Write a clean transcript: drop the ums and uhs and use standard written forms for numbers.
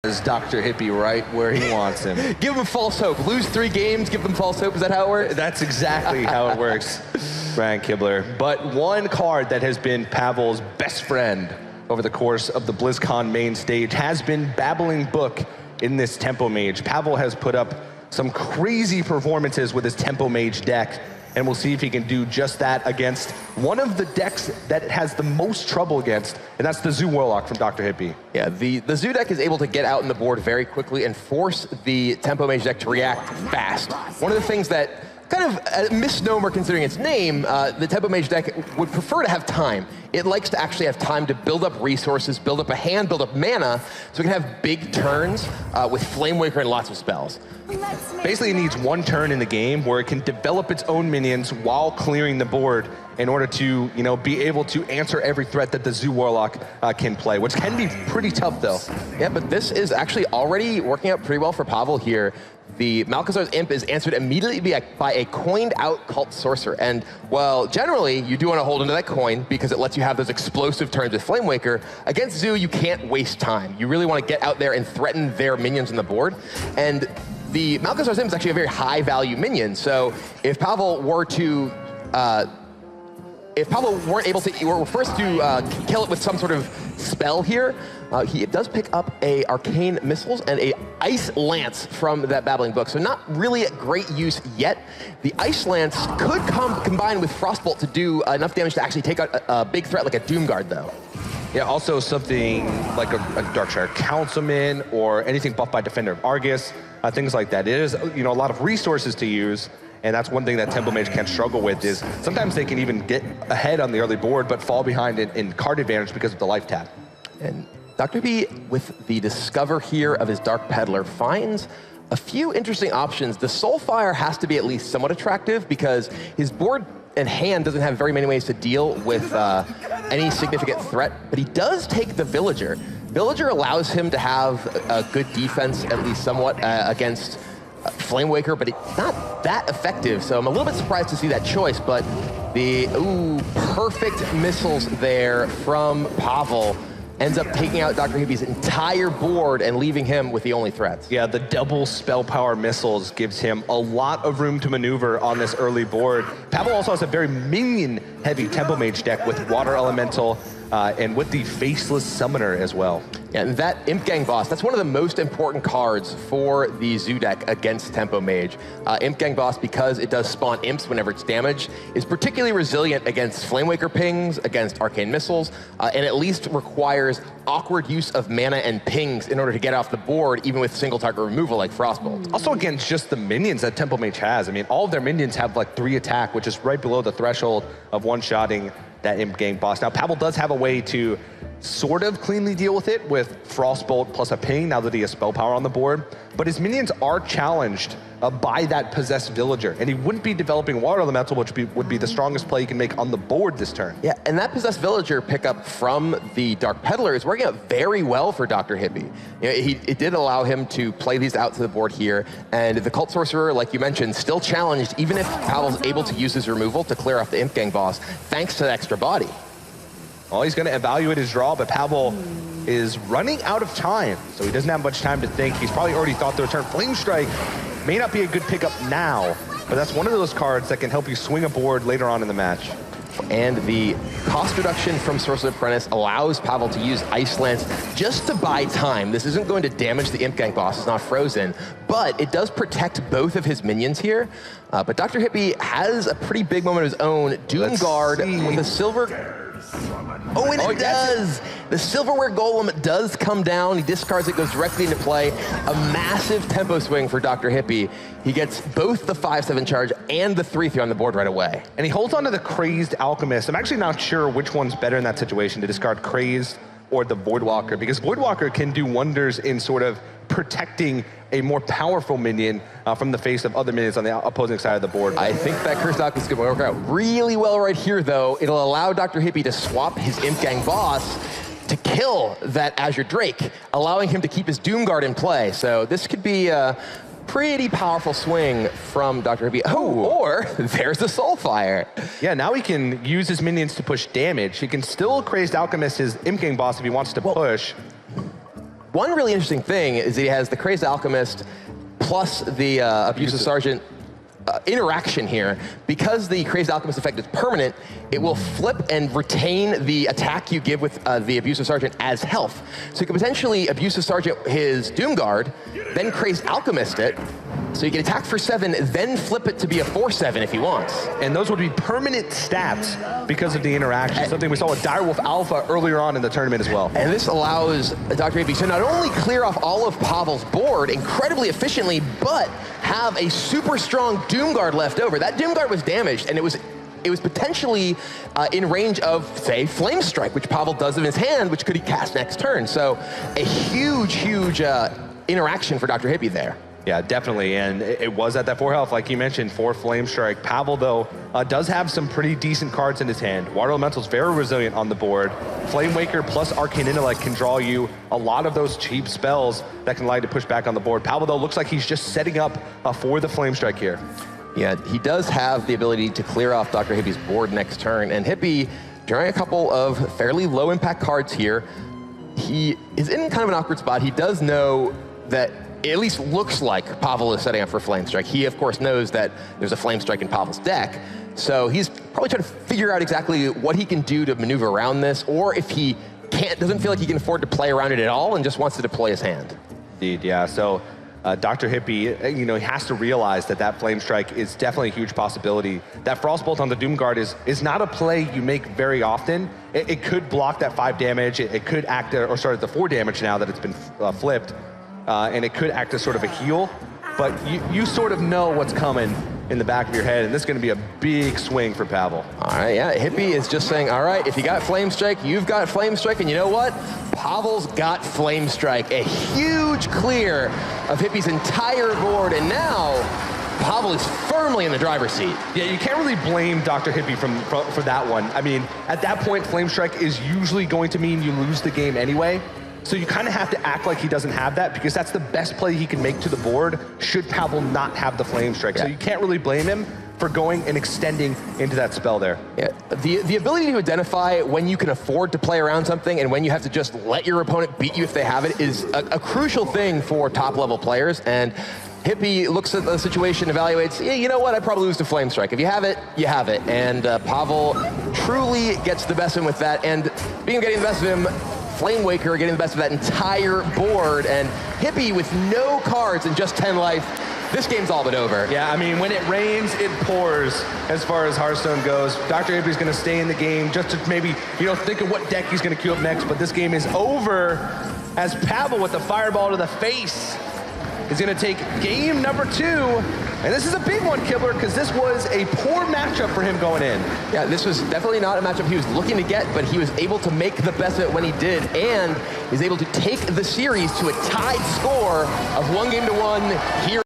Is DrHippi right where he wants him? Give him false hope. Lose 3 games, give them false hope. Is that how it works? That's exactly how it works, Brian Kibler. But one card that has been Pavel's best friend over the course of the Blizzcon main stage has been Babbling Book in this Tempo Mage. Pavel has put up some crazy performances with his Tempo Mage deck, and we'll see if he can do just that against one of the decks that it has the most trouble against, and that's the ZooWarlock from DrHippi. Yeah, the Zoo deck is able to get out on the board very quickly and force the Tempo Mage deck to react fast. One of the things that, kind of a misnomer considering its name, the Tempo Mage deck would prefer to have time. It likes to actually have time to build up resources, build up a hand, build up mana, so it can have big turns with Flamewaker and lots of spells. Basically, it needs one turn in the game where it can develop its own minions while clearing the board in order to, be able to answer every threat that the ZooWarlock can play, which can be pretty tough, though. Yeah, but this is actually already working out pretty well for Pavel here. The Malchezaar's Imp is answered immediately by a coined-out Cult Sorcerer. And, well, generally, you do want to hold onto that coin because it lets you have those explosive turns with Flamewaker. Against Zoo, you can't waste time. You really want to get out there and threaten their minions on the board. And the Malchezaar's Imp is actually a very high-value minion. So if Pavel were to... if Pavel weren't able to, were first to kill it with some sort of spell here, he does pick up a Arcane Missiles and a Ice Lance from that Babbling Book. So not really a great use yet. The Ice Lance could combine with Frostbolt to do enough damage to actually take out a big threat like a Doomguard, though. Yeah, also something like a Darkshire Councilman or anything buffed by Defender of Argus, things like that. It is, a lot of resources to use. And that's one thing that Tempo Mage can struggle with is sometimes they can even get ahead on the early board but fall behind in card advantage because of the life tap. And DrHippi, with the Discover here of his Dark Peddler, finds a few interesting options. The Soulfire has to be at least somewhat attractive because his board and hand doesn't have very many ways to deal with any significant threat, but he does take the Villager. Villager allows him to have a good defense, at least somewhat, against Flamewaker, but it's not that effective, so I'm a little bit surprised to see that choice, but the, perfect missiles there from Pavel ends up taking out DrHippi's entire board and leaving him with the only threats. Yeah, the double spell power missiles gives him a lot of room to maneuver on this early board. Pavel also has a very minion-heavy Tempo Mage deck with Water Elemental and with the Faceless Summoner as well. Yeah, and that Imp Gang Boss, that's one of the most important cards for the Zoo deck against Tempo Mage. Imp Gang Boss, because it does spawn imps whenever it's damaged, is particularly resilient against Flamewaker pings, against Arcane Missiles, and at least requires awkward use of mana and pings in order to get off the board, even with single target removal like Frostbolt. Also against just the minions that Tempo Mage has. I mean, all of their minions have like 3 attack, which is right below the threshold of one-shotting that Imp Gang Boss. Now, Pavel does have a way to sort of cleanly deal with it with Frostbolt plus a ping now that he has spell power on the board, but his minions are challenged by that possessed villager, and he wouldn't be developing Water Elemental, which would be the strongest play you can make on the board this turn. Yeah, and that possessed villager pickup from the Dark Peddler is working out very well for DrHippi. It did allow him to play these out to the board here, and the Cult Sorcerer, like you mentioned, still challenged even if Pavel's able to use his removal to clear off the Imp Gang Boss, thanks to the extra body. Well, he's going to evaluate his draw, but Pavel is running out of time, so he doesn't have much time to think. He's probably already thought the return. Flame Strike may not be a good pickup now, but that's one of those cards that can help you swing a board later on in the match. And the cost reduction from Sorcerer's Apprentice allows Pavel to use Ice Lance just to buy time. This isn't going to damage the Imp Gang Boss, it's not frozen, but it does protect both of his minions here. But DrHippi has a pretty big moment of his own. Doomguard with a silver... Oh, and it does! The Silverware Golem does come down. He discards it, goes directly into play. A massive tempo swing for DrHippi. He gets both the 5/7 charge and the 3/3 on the board right away. And he holds on to the Crazed Alchemist. I'm actually not sure which one's better in that situation, to discard Crazed or the Voidwalker, because Voidwalker can do wonders in sort of protecting a more powerful minion from the face of other minions on the opposing side of the board. I think that Cursed Alchemist is going to work out really well right here, though. It'll allow DrHippi to swap his Imp Gang Boss to kill that Azure Drake, allowing him to keep his Doomguard in play. So this could be a pretty powerful swing from DrHippi. Oh, or there's the Soulfire. Yeah, now he can use his minions to push damage. He can still Crazed Alchemist his Imp Gang Boss if he wants to push. one really interesting thing is that he has the Crazed Alchemist plus the Abusive Sergeant interaction here. Because the Crazed Alchemist effect is permanent, it will flip and retain the attack you give with the Abusive Sergeant as health. So you could potentially Abusive Sergeant his Doomguard, then Crazed Alchemist it, so you can attack for 7, then flip it to be a 4/7 if he wants. And those would be permanent stats because of the interaction, something we saw with Direwolf Alpha earlier on in the tournament as well. And this allows DrHippi to not only clear off all of Pavel's board incredibly efficiently, but have a super strong Doomguard left over. That Doomguard was damaged, and it was potentially in range of, say, Flame Strike, which Pavel does in his hand, which could he cast next turn. So a huge, huge interaction for DrHippi there. Yeah, definitely, and it was at that 4 health, like you mentioned, for Flame Strike. Pavel, though, does have some pretty decent cards in his hand. Water Elemental's very resilient on the board. Flame Waker plus Arcane Intellect can draw you a lot of those cheap spells that can allow you to push back on the board. Pavel, though, looks like he's just setting up for the Flame Strike here. Yeah, he does have the ability to clear off DrHippi's board next turn, and Hippie, drawing a couple of fairly low-impact cards here, he is in kind of an awkward spot. He does know that it at least looks like Pavel is setting up for Flame Strike. He, of course, knows that there's a Flame Strike in Pavel's deck, so he's probably trying to figure out exactly what he can do to maneuver around this, or if he doesn't feel like he can afford to play around it at all and just wants to deploy his hand. Indeed, yeah. So DrHippi, he has to realize that that Flame Strike is definitely a huge possibility. That Frostbolt on the Doomguard is not a play you make very often. It could block that 5 damage. It could act, or start at the 4 damage now that it's been flipped. And it could act as sort of a heal, but you sort of know what's coming in the back of your head, and this is going to be a big swing for Pavel. All right, yeah, Hippie is just saying, all right, if you got Flame Strike, you've got Flame Strike, and you know what? Pavel's got Flame Strike. A huge clear of Hippie's entire board, and now Pavel is firmly in the driver's seat. Yeah, you can't really blame DrHippi for that one. I mean, at that point, Flame Strike is usually going to mean you lose the game anyway. So you kind of have to act like he doesn't have that, because that's the best play he can make to the board should Pavel not have the Flame Strike. Yeah. So you can't really blame him for going and extending into that spell there. Yeah, the ability to identify when you can afford to play around something and when you have to just let your opponent beat you if they have it is a crucial thing for top-level players. And Hippie looks at the situation, evaluates, yeah, you know what, I'd probably lose to Flame Strike. If you have it, you have it. And Pavel truly gets the best of him with that. And being getting the best of him, Flame Waker getting the best of that entire board, and Hippie with no cards and just 10 life. This game's all but over. Yeah, I mean, when it rains, it pours as far as Hearthstone goes. DrHippi's going to stay in the game just to maybe, think of what deck he's going to queue up next, but this game is over as Pavel with the fireball to the face is going to take game number 2. And this is a big one, Kibler, because this was a poor matchup for him going in. Yeah, this was definitely not a matchup he was looking to get, but he was able to make the best of it when he did, and he's able to take the series to a tied score of 1-1 here.